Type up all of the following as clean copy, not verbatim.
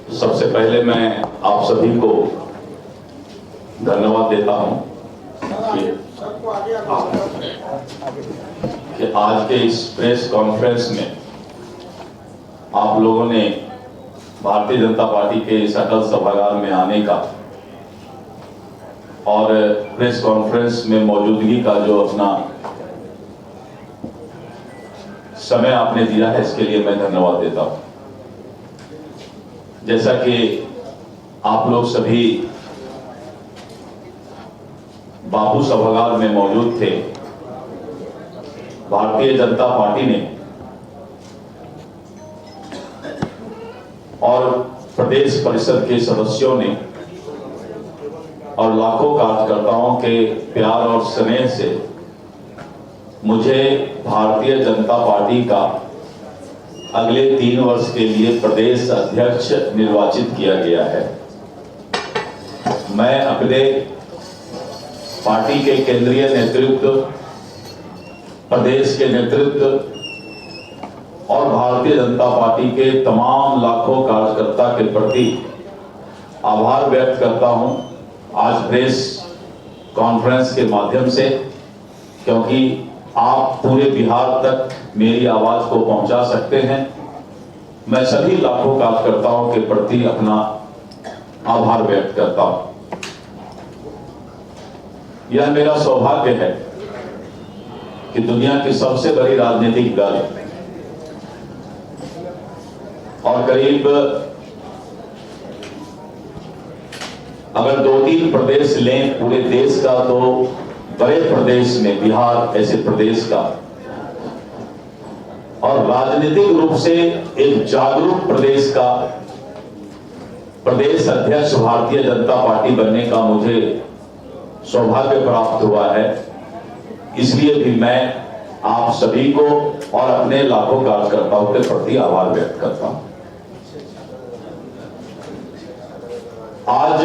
सबसे पहले मैं आप सभी को धन्यवाद देता हूं कि आज के इस प्रेस कॉन्फ्रेंस में आप लोगों ने भारतीय जनता पार्टी के इस अटल सभागार में आने का और प्रेस कॉन्फ्रेंस में मौजूदगी का जो अपना समय आपने दिया है, इसके लिए मैं धन्यवाद देता हूं। जैसा कि आप लोग सभी बापू सभागार में मौजूद थे, भारतीय जनता पार्टी ने और प्रदेश परिषद के सदस्यों ने और लाखों कार्यकर्ताओं के प्यार और स्नेह से मुझे भारतीय जनता पार्टी का अगले 3 वर्ष के लिए प्रदेश अध्यक्ष निर्वाचित किया गया है। मैं अपने पार्टी के केंद्रीय नेतृत्व, प्रदेश के नेतृत्व और भारतीय जनता पार्टी के तमाम लाखों कार्यकर्ता के प्रति आभार व्यक्त करता हूं आज प्रेस कॉन्फ्रेंस के माध्यम से, क्योंकि आप पूरे बिहार तक मेरी आवाज को पहुंचा सकते हैं। मैं सभी लाखों कार्यकर्ताओं के प्रति अपना आभार व्यक्त करता हूं। यह मेरा सौभाग्य है कि दुनिया की सबसे बड़ी राजनीतिक दल और करीब अगर 2-3 प्रदेश लें पूरे देश का, तो बड़े प्रदेश में बिहार ऐसे प्रदेश का और राजनीतिक रूप से एक जागरूक प्रदेश का प्रदेश अध्यक्ष भारतीय जनता पार्टी बनने का मुझे सौभाग्य प्राप्त हुआ है। इसलिए भी मैं आप सभी को और अपने लाखों कार्यकर्ताओं के प्रति आभार व्यक्त करता हूं। आज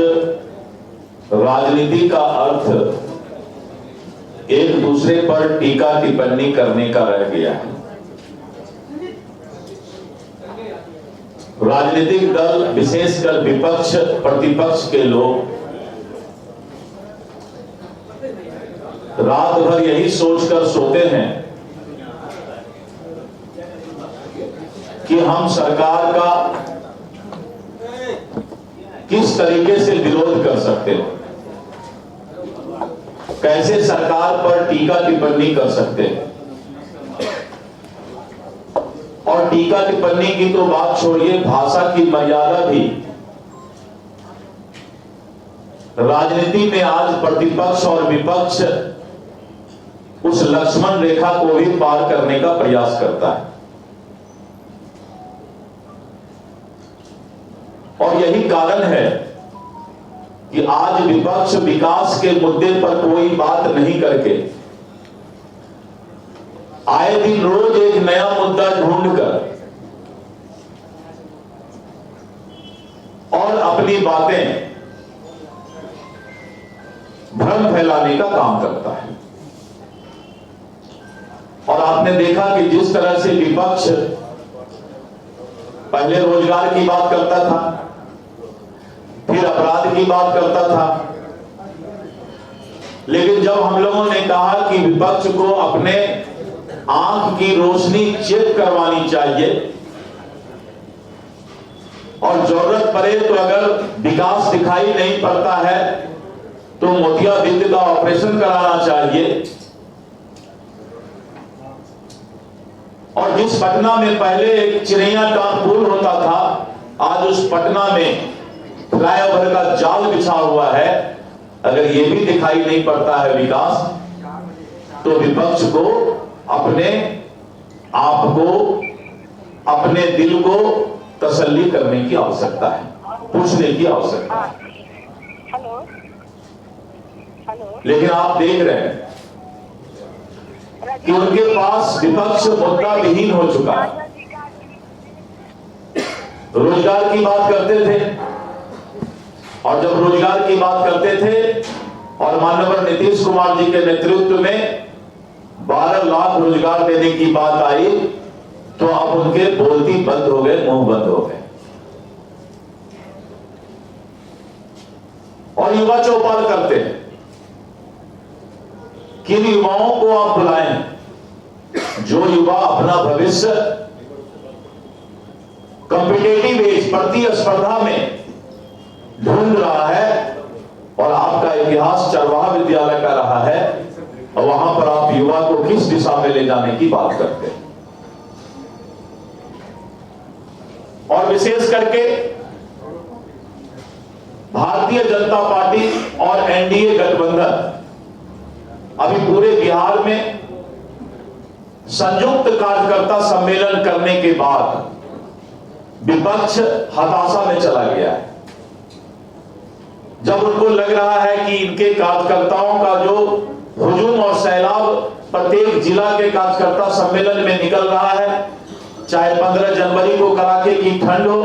राजनीति का अर्थ एक दूसरे पर टीका टिप्पणी करने का रह गया है। राजनीतिक दल, विशेषकर विपक्ष प्रतिपक्ष के लोग रात भर यही सोचकर सोते हैं कि हम सरकार का किस तरीके से विरोध कर सकते हैं, कैसे सरकार पर टीका टिप्पणी कर सकते हैं। और टीका टिप्पणी की तो बात छोड़िए, भाषा की मर्यादा भी राजनीति में आज प्रतिपक्ष और विपक्ष उस लक्ष्मण रेखा को भी पार करने का प्रयास करता है। और यही कारण है कि आज विपक्ष विकास के मुद्दे पर कोई बात नहीं करके आए दिन रोज एक नया मुद्दा ढूंढकर और अपनी बातें भ्रम फैलाने का काम करता है। और आपने देखा कि जिस तरह से विपक्ष पहले रोजगार की बात करता था, फिर अपराध की बात करता था, लेकिन जब हम लोगों ने कहा कि विपक्ष को अपने आंख की रोशनी चेक करवानी चाहिए और जरूरत पड़े तो अगर विकास दिखाई नहीं पड़ता है तो मोतियाबिंद का ऑपरेशन कराना चाहिए। और जिस पटना में पहले एक चिड़ैया टांग पुल होता था, आज उस पटना में फ्लाईओवर का जाल बिछा हुआ है। अगर ये भी दिखाई नहीं पड़ता है विकास, तो विपक्ष को अपने आप को, अपने दिल को तसल्ली करने की आवश्यकता है, पूछने की आवश्यकता है। लेकिन आप देख रहे हैं कि उनके पास विपक्ष मुद्दा विहीन हो चुका है। रोजगार की बात करते थे और जब रोजगार की बात करते थे और माननीय नीतीश कुमार जी के नेतृत्व में 12 लाख रोजगार देने की बात आई, तो अब उनके बोलती बंद हो गए, मुंह बंद हो गए। और युवा चौपाल करते हैं। किन युवाओं को आप बुलाएं? जो युवा अपना भविष्य कॉम्पिटेटिव एज, प्रतिस्पर्धा में ढूंढ रहा है, और आपका इतिहास चरवाहा विद्यालय का रहा है, और वहां पर आप युवा को किस दिशा में ले जाने की बात करते हैं। और विशेष करके भारतीय जनता पार्टी और एनडीए गठबंधन अभी पूरे बिहार में संयुक्त कार्यकर्ता सम्मेलन करने के बाद विपक्ष हताशा में चला गया है। जब उनको लग रहा है कि इनके कार्यकर्ताओं का जो हुजूम और सैलाब प्रत्येक जिला के कार्यकर्ता सम्मेलन में निकल रहा है, चाहे 15 जनवरी को कड़ाके की ठंड हो,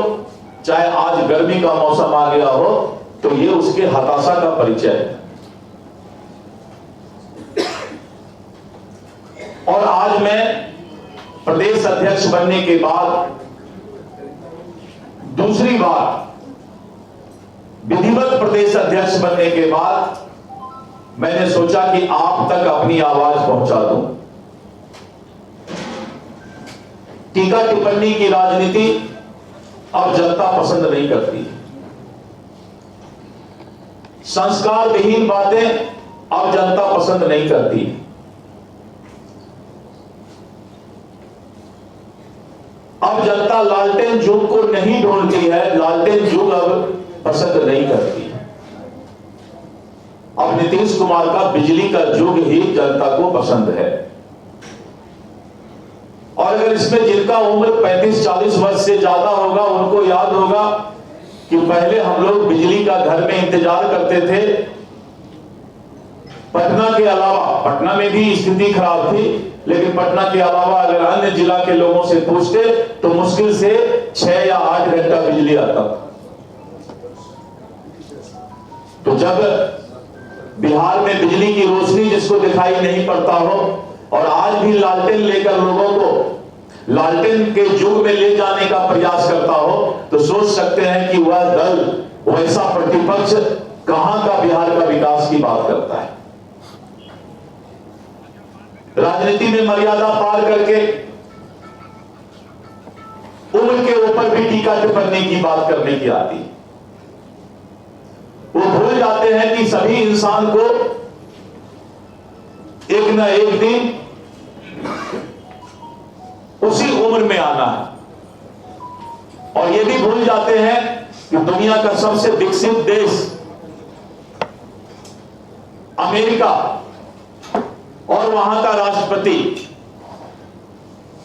चाहे आज गर्मी का मौसम आ गया हो, तो ये उसके हताशा का परिचय है। और आज मैं प्रदेश अध्यक्ष बनने के बाद दूसरी बार, विधिवत प्रदेश अध्यक्ष बनने के बाद मैंने सोचा कि आप तक अपनी आवाज पहुंचा दूं। टीका टिप्पणी की राजनीति अब जनता पसंद नहीं करती। संस्कार विहीन बातें अब जनता पसंद नहीं करती। अब जनता लालटेन युग को नहीं ढूंढती है, लालटेन युग अब पसंद नहीं करती। अब नीतीश कुमार का बिजली का युग ही जनता को पसंद है। और अगर इसमें जिनका उम्र 35-40 वर्ष से ज्यादा होगा, उनको याद होगा कि पहले हम लोग बिजली का घर में इंतजार करते थे। पटना के अलावा, पटना में भी स्थिति खराब थी, लेकिन पटना के अलावा अगर अन्य जिला के लोगों से पूछते तो मुश्किल से 6 या 8 घंटा बिजली आता था। तो जब बिहार में बिजली की रोशनी जिसको दिखाई नहीं पड़ता हो, और आज भी लालटेन लेकर लोगों को लालटेन के युग में ले जाने का प्रयास करता हो, तो सोच सकते हैं कि वह दल, वैसा प्रतिपक्ष कहां का बिहार का विकास की बात करता है। राजनीति में मर्यादा पार करके उम्र के ऊपर भी टीका टिप्पणी की बात करने की आती है। वो भूल जाते हैं कि सभी इंसान को एक न एक दिन उसी उम्र में आना है। और ये भी भूल जाते हैं कि दुनिया का सबसे विकसित देश अमेरिका और वहां का राष्ट्रपति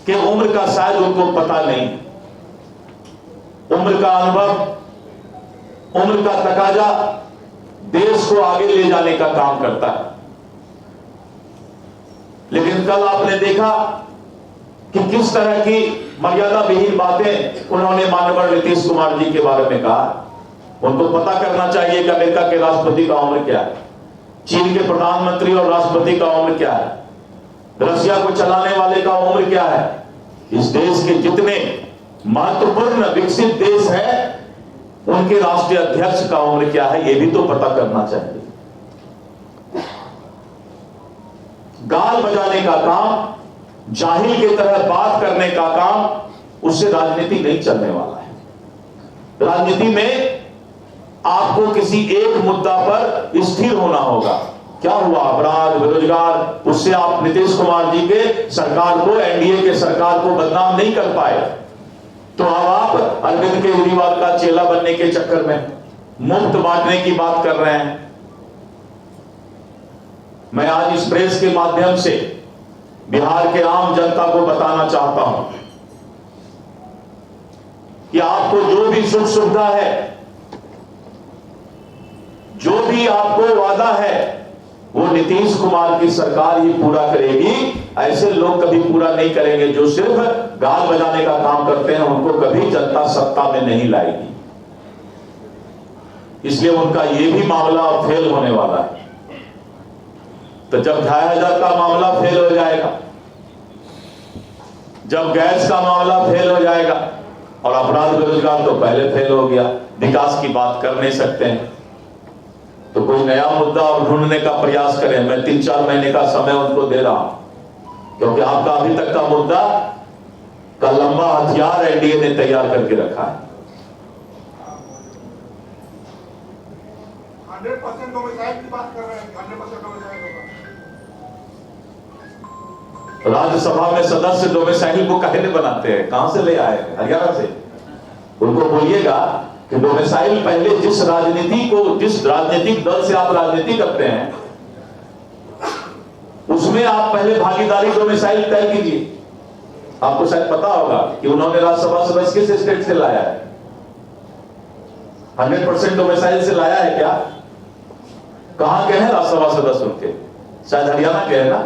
के उम्र का शायद उनको पता नहीं। उम्र का अनुभव, उम्र का तकाजा देश को आगे ले जाने का काम करता है। लेकिन कल आपने देखा कि किस तरह की मर्यादा विहीन बातें उन्होंने माननीय नीतीश कुमार जी के बारे में कहा। उनको पता करना चाहिए कि अमेरिका के राष्ट्रपति का उम्र क्या है, चीन के प्रधानमंत्री और राष्ट्रपति का उम्र क्या है, रशिया को चलाने वाले का उम्र क्या है। इस देश के जितने महत्वपूर्ण विकसित देश है, उनके राष्ट्रीय अध्यक्ष का उम्र क्या है, यह भी तो पता करना चाहिए। गाल बजाने का काम, जाहिल की तरह बात करने का काम, उससे राजनीति नहीं चलने वाला है। राजनीति में आपको किसी एक मुद्दा पर स्थिर होना होगा। क्या हुआ? अपराध, बेरोजगार, उससे आप नीतीश कुमार जी के सरकार को, एनडीए के सरकार को बदनाम नहीं कर पाए। तो अब आप अरविंद केजरीवाल का चेला बनने के चक्कर में मुफ्त बांटने की बात कर रहे हैं। मैं आज इस प्रेस के माध्यम से बिहार के आम जनता को बताना चाहता हूं कि आपको जो भी सुख सुविधा है, जो भी आपको वादा है, वो नीतीश कुमार की सरकार ही पूरा करेगी। ऐसे लोग कभी पूरा नहीं करेंगे जो सिर्फ गाल बजाने का काम करते हैं, उनको कभी जनता सत्ता में नहीं लाएगी। इसलिए उनका ये भी मामला फेल होने वाला है। तो जब 2500 का मामला फेल हो जाएगा, जब गैस का मामला फेल हो जाएगा, और अपराध बेरोजगार तो पहले फेल हो गया, विकास की बात कर नहीं सकते हैं, तो कोई नया मुद्दा और ढूंढने का प्रयास करें। मैं 3-4 महीने का समय उनको दे रहा हूं, क्योंकि आपका अभी तक का मुद्दा का लंबा हथियार एनडीए ने तैयार करके रखा है। 100% डोमिसाइल की बात कर रहे हैं, 100% डोमिसाइल होगा। राज्यसभा में सदस्य डोमिसाइल को काहे नहीं बनाते हैं? कहां से ले आए हैं? हरियाणा से। उनको बोलिएगा कि डोमिसाइल पहले जिस राजनीतिक दल से आप राजनीति करते हैं उसमें आप पहले भागीदारी डोमिसाइल तय कीजिए। आपको शायद पता होगा कि उन्होंने राज्यसभा सदस्य किस स्टेट से लाया है? 100% डोमिसाइल से लाया है क्या? कहां के हैं राज्यसभा सदस्य उनके? शायद हरियाणा के हैं ना।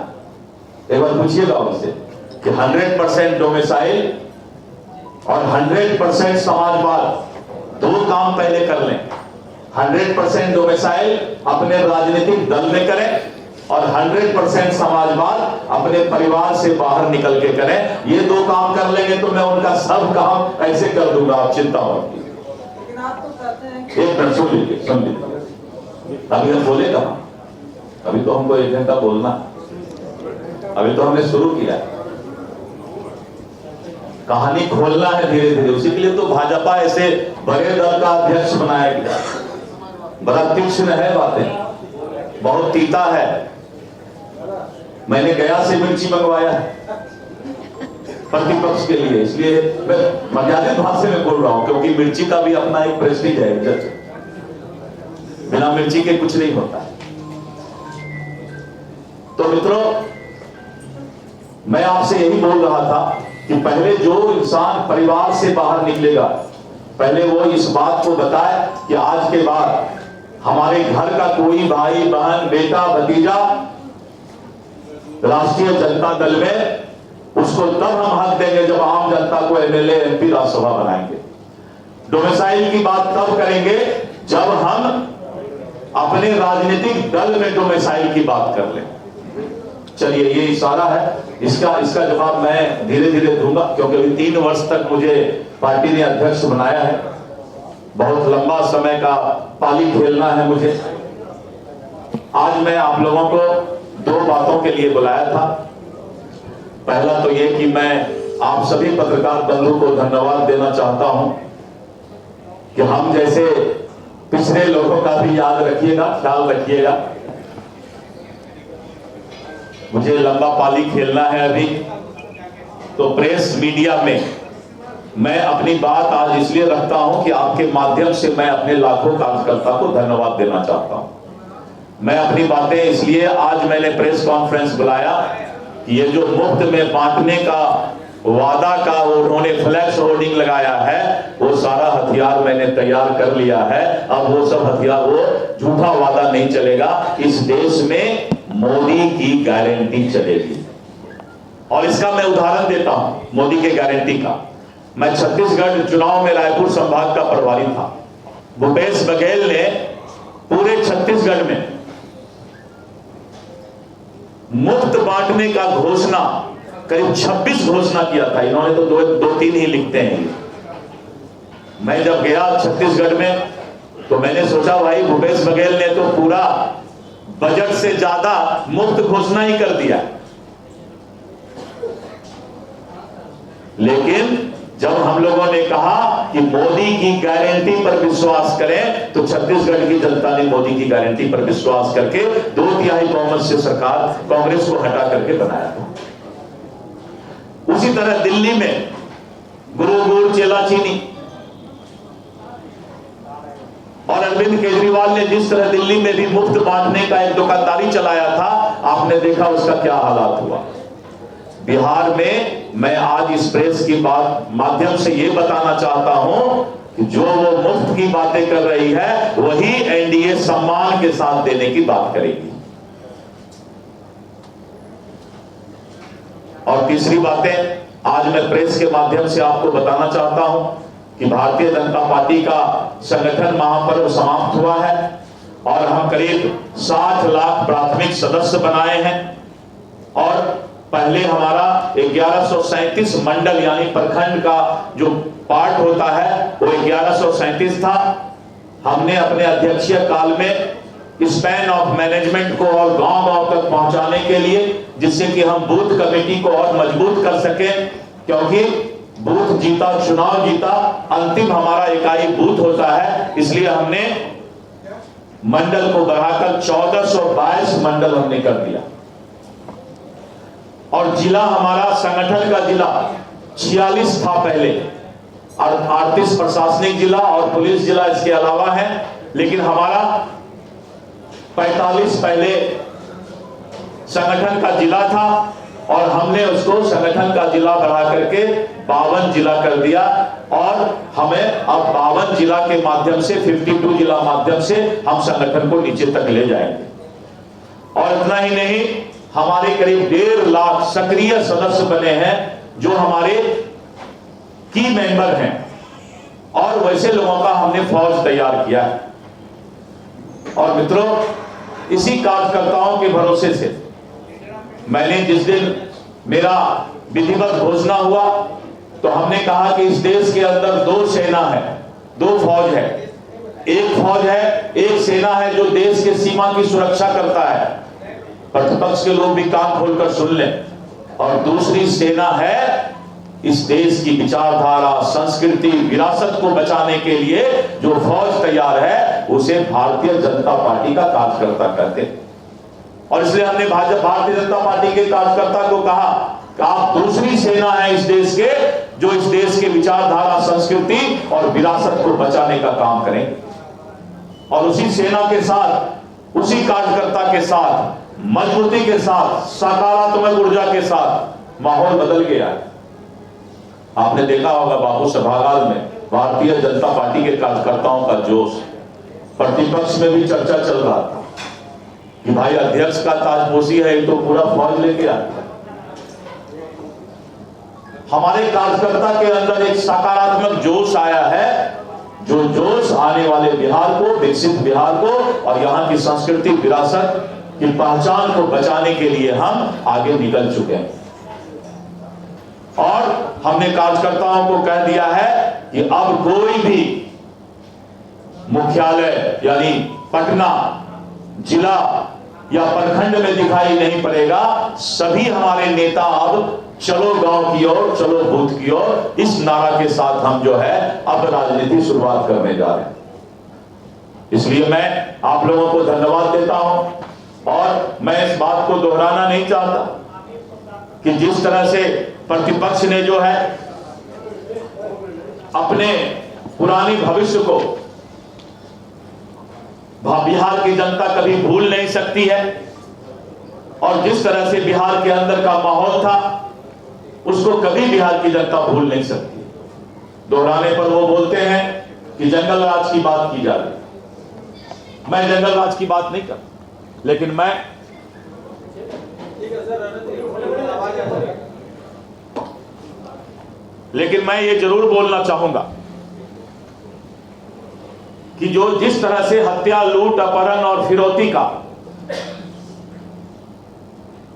एक बार पूछिएगा उनसे कि 100% डोमिसाइल और 100% समाजवाद, दो काम पहले कर लें। 100% डोमिसाइल अपने राजनीतिक दल में करें और 100% समाजवाद अपने परिवार से बाहर निकल के करें। ये दो काम कर लेंगे तो मैं उनका सब काम ऐसे कर दूंगा, आप चिंता मत कीजिए। लेकिन आप तो कहते हैं एक मिनट सुन लीजिए। अभी हम बोलेगा, अभी तो हमको 1 घंटा बोलना, अभी तो हमने शुरू किया, कहानी खोलना है धीरे धीरे। उसी के लिए तो भाजपा ऐसे बड़े दल का अध्यक्ष बनाया गया। बड़ा तीक्ष्ण है बातें, बहुत तीता है। मैंने गया से मिर्ची मंगवाया प्रतिपक्ष के लिए, इसलिए मैं मर्यादित भाषा में बोल रहा हूं, क्योंकि मिर्ची का भी अपना एक प्रेस्टीज है, इज्जत। बिना मिर्ची के कुछ नहीं होता। तो मित्रों, मैं आपसे यही बोल रहा था कि पहले जो इंसान परिवार से बाहर निकलेगा, पहले वो इस बात को बताए कि आज के बाद हमारे घर का कोई भाई बहन बेटा भतीजा राष्ट्रीय जनता दल में, उसको तब हम हक देंगे जब आम जनता को एमएलए एमपी राज्यसभा बनाएंगे। डोमिसाइल की बात तब करेंगे जब हम अपने राजनीतिक दल में डोमिसाइल की बात कर लें। चलिए, ये इशारा है, इसका जवाब मैं धीरे धीरे दूंगा, क्योंकि अभी 3 वर्ष तक मुझे पार्टी ने अध्यक्ष बनाया है। बहुत लंबा समय का पाली खेलना है मुझे। आज मैं आप लोगों को 2 बातों के लिए बुलाया था। पहला तो ये कि मैं आप सभी पत्रकार बंधु को धन्यवाद देना चाहता हूं कि हम जैसे पिछड़े लोगों का भी याद रखिएगा, ख्याल रखिएगा। मुझे लंबा पाली खेलना है अभी, तो प्रेस मीडिया में मैं अपनी बात आज इसलिए रखता हूं कि आपके माध्यम से मैं अपने लाखों कार्यकर्ता को धन्यवाद देना चाहता हूं। मैं अपनी बातें इसलिए आज मैंने प्रेस कॉन्फ्रेंस बुलाया कि ये जो मुफ्त में बांटने का वादा का उन्होंने फ्लैक्स होर्डिंग लगाया है, वो सारा हथियार मैंने तैयार कर लिया है। अब वो सब हथियार, वो झूठा वादा नहीं चलेगा। इस देश में मोदी की गारंटी चलेगी, और इसका मैं उदाहरण देता हूं मोदी के गारंटी का। मैं छत्तीसगढ़ चुनाव में रायपुर संभाग का प्रभारी था। भूपेश बघेल ने पूरे छत्तीसगढ़ में मुफ्त बांटने का घोषणा करीब 26 घोषणा किया था। इन्होंने तो 2-3 ही लिखते हैं। मैं जब गया छत्तीसगढ़ में तो मैंने सोचा भाई भूपेश बघेल ने तो पूरा बजट से ज्यादा मुफ्त घोषणा ही कर दिया। लेकिन जब हम लोगों ने कहा कि मोदी की गारंटी पर विश्वास करें, तो छत्तीसगढ़ की जनता ने मोदी की गारंटी पर विश्वास करके 2/3 बहुमत से सरकार कांग्रेस को हटा करके बनाया था। उसी तरह दिल्ली में गुरु गुड़ चेला चीनी, और अरविंद केजरीवाल ने जिस तरह दिल्ली में भी मुफ्त बांटने का एक दुकानदारी चलाया था, आपने देखा उसका क्या हालात हुआ। बिहार में मैं आज इस प्रेस की बात माध्यम से ये बताना चाहता हूं कि जो वो मुफ्त की बातें कर रही है, वही एनडीए सम्मान के साथ देने की बात करेगी। और तीसरी बातें आज मैं प्रेस के माध्यम से आपको बताना चाहता हूं कि भारतीय जनता पार्टी का संगठन महापर्व समाप्त हुआ है और हम करीब 60 लाख प्राथमिक सदस्य बनाए हैं। और पहले हमारा 1137 मंडल यानी प्रखंड का जो पार्ट होता है वो 1137 था। हमने अपने अध्यक्षीय काल में स्पैन ऑफ मैनेजमेंट को और गांव-गांव तक पहुंचाने के लिए, जिससे कि हम बूथ कमेटी को और मजबूत कर सकें, क्योंकि बूथ जीता, चुनाव जीता, अंतिम हमारा इकाई बूथ होता है। इसलिए हमने मंडल को बढ़ाकर 1422 मंडल हमने कर दिया। और जिला हमारा संगठन का जिला 46 था पहले, और 38 प्रशासनिक जिला और पुलिस जिला इसके अलावा है, लेकिन हमारा 45 पहले संगठन का जिला था और हमने उसको संगठन का जिला बढ़ा करके 52 जिला कर दिया। और हमें अब 52 जिला के माध्यम से 52 जिला माध्यम से हम संगठन को नीचे तक ले जाएंगे। और इतना ही नहीं, हमारे करीब 1.5 लाख सक्रिय सदस्य बने हैं जो हमारे की मेंबर हैं, और वैसे लोगों का हमने फौज तैयार किया है। और मित्रों, इसी कार्यकर्ताओं के भरोसे से मैंने जिस दिन मेरा विधिवत घोषणा हुआ तो हमने कहा कि इस देश के अंदर 2 सेना है, 2 फौज है। एक फौज है, एक सेना है जो देश के सीमा की सुरक्षा करता है, प्रतिपक्ष के लोग भी कान खोलकर सुन लें। और दूसरी सेना है इस देश की विचारधारा, संस्कृति, विरासत को बचाने के लिए जो फौज तैयार है, उसे भारतीय जनता पार्टी का कार्यकर्ता कहते हैं। और इसलिए हमने भारतीय जनता पार्टी के कार्यकर्ता को कहा कि आप दूसरी सेना है इस देश के, जो इस देश के विचारधारा, संस्कृति और विरासत को बचाने का काम करेंगे। और उसी सेना के साथ, उसी कार्यकर्ता के साथ, मजबूती के साथ, सकारात्मक ऊर्जा के साथ माहौल बदल गया है। आपने देखा होगा बाबू सभागार में भारतीय जनता पार्टी के कार्यकर्ताओं का जोश, प्रतिपक्ष में भी चर्चा चल रहा था कि भाई अध्यक्ष का ताजपोशी है, तो पूरा फौज लेके आता है। हमारे कार्यकर्ता के अंदर एक सकारात्मक जोश आया है, जो जोश आने वाले बिहार को, विकसित बिहार को और यहाँ की संस्कृति, विरासत की पहचान को बचाने के लिए हम आगे निकल चुके हैं। और हमने कार्यकर्ताओं को कह दिया है कि अब कोई भी मुख्यालय यानी पटना जिला या प्रखंड में दिखाई नहीं पड़ेगा। सभी हमारे नेता अब चलो गांव की ओर, चलो बूथ की ओर, इस नारा के साथ हम जो है अब राजनीति शुरुआत करने जा रहे हैं। इसलिए मैं आप लोगों को धन्यवाद देता हूं और मैं इस बात को दोहराना नहीं चाहता कि जिस तरह से प्रतिपक्ष ने जो है अपने पुरानी भविष्य को बिहार की जनता कभी भूल नहीं सकती है, और जिस तरह से बिहार के अंदर का माहौल था उसको कभी बिहार की जनता भूल नहीं सकती। दोहराने पर वो बोलते हैं कि जंगल राज की बात की जा रही। मैं जंगल राज की बात नहीं कर, लेकिन मैं ये जरूर बोलना चाहूंगा कि जो जिस तरह से हत्या, लूट, अपहरण और फिरौती का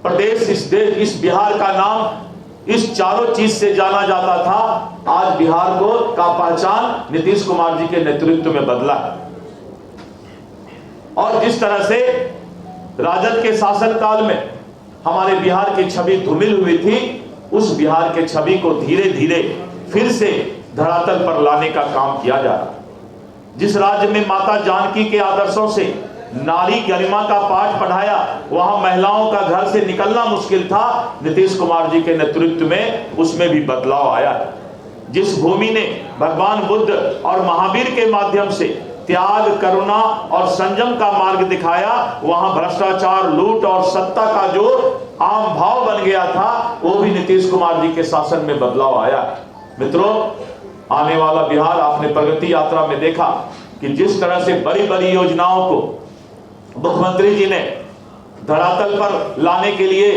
प्रदेश, इस बिहार का नाम इस चारों चीज से जाना जाता था, आज बिहार को का पहचान नीतीश कुमार जी के नेतृत्व में बदला है। और जिस तरह से राजद के शासनकाल में हमारे बिहार की छवि धूमिल हुई थी, उस बिहार के छवि को धीरे धीरे फिर से धरातल पर लाने का काम किया जा रहा है। जिस राज्य में माता जानकी के आदर्शों से नारी गरिमा का पाठ पढ़ाया, वहां महिलाओं का घर से निकलना मुश्किल था, नीतीश कुमार जी के नेतृत्व में उसमें भी बदलाव आया है। जिस भूमि ने भगवान बुद्ध और महावीर के माध्यम से त्याग, करुणा और संयम का मार्ग दिखाया, वहां भ्रष्टाचार, लूट और सत्ता का जो आम भाव बन गया था, वो भी नीतीश कुमार जी के शासन में बदलाव आया। मित्रों, आने वाला बिहार आपने प्रगति यात्रा में देखा कि जिस तरह से बड़ी बड़ी योजनाओं को मुख्यमंत्री जी ने धरातल पर लाने के लिए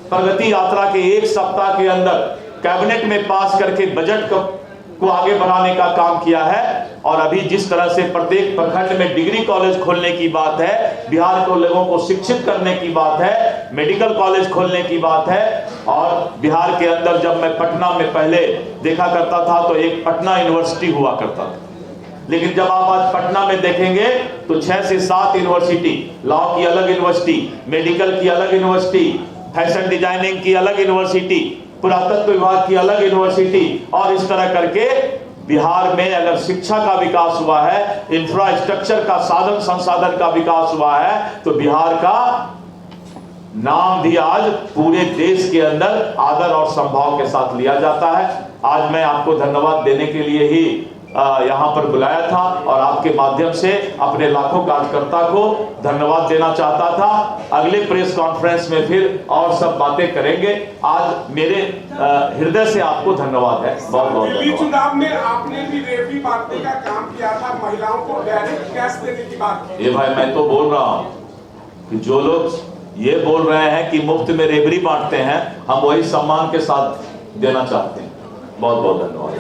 प्रगति यात्रा के 1 सप्ताह के अंदर कैबिनेट में पास करके बजट को आगे बढ़ाने का काम किया है। और अभी जिस तरह से प्रत्येक प्रखंड में डिग्री कॉलेज खोलने की बात है, बिहार को लोगों को शिक्षित करने की बात है, मेडिकल कॉलेज खोलने की बात है। और बिहार के अंदर जब मैं पटना में पहले देखा करता था तो एक पटना यूनिवर्सिटी हुआ करता था, लेकिन जब आप आज पटना में देखेंगे तो 6 से 7 यूनिवर्सिटी, लॉ की अलग यूनिवर्सिटी, मेडिकल की अलग यूनिवर्सिटी, फैशन डिजाइनिंग की अलग यूनिवर्सिटी, पुरातत्व विभाग की अलग यूनिवर्सिटी, और इस तरह करके बिहार में अगर शिक्षा का विकास हुआ है, इंफ्रास्ट्रक्चर का, साधन संसाधन का विकास हुआ है, तो बिहार का नाम भी आज पूरे देश के अंदर आदर और संभाव के साथ लिया जाता है। आज मैं आपको धन्यवाद देने के लिए ही यहां पर बुलाया था और आपके माध्यम से अपने लाखों कार्यकर्ता को धन्यवाद देना चाहता था। अगले प्रेस कॉन्फ्रेंस में फिर और सब बातें करेंगे। आज मेरे हृदय से आपको धन्यवाद है, बहुत बहुत दिल्ली धन्यवाद। चुनाव में आपने भी रेफरी बांटने का काम किया था, महिलाओं को डायरेक्ट कैश देने की बात की। ये भाई मैं तो बोल रहा हूं कि जो लोग ये बोल रहे हैं कि मुफ्त में रेबड़ी बांटते हैं, हम वही सम्मान के साथ देना चाहते हैं। बहुत बहुत धन्यवाद।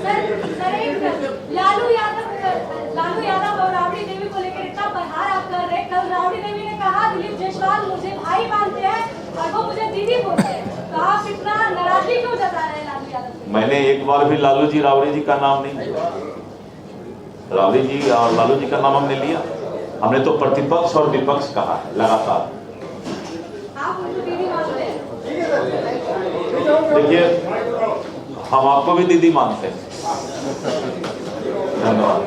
लालू यादव और राबड़ी देवी को लेकर इतना प्रहार आप कर रहे हैं। कल राबड़ी देवी ने कहा दिलीप जायसवाल मुझे भाई मानते हैं और वो मुझे दीदी बोलते हैं, तो आप इतना नाराजगी क्यों जता रहे हैं लालू यादव से? मैंने एक बार भी लालू जी राबड़ी जी का नाम नहीं लिया। राबड़ी जी और लालू जी का नाम हमने लिया, हमने तो प्रतिपक्ष और विपक्ष कहा है लगातार। आप मुझे दीदी मानते हैं? देखिए, हम आपको भी दीदी मानते हैं। धन्यवाद।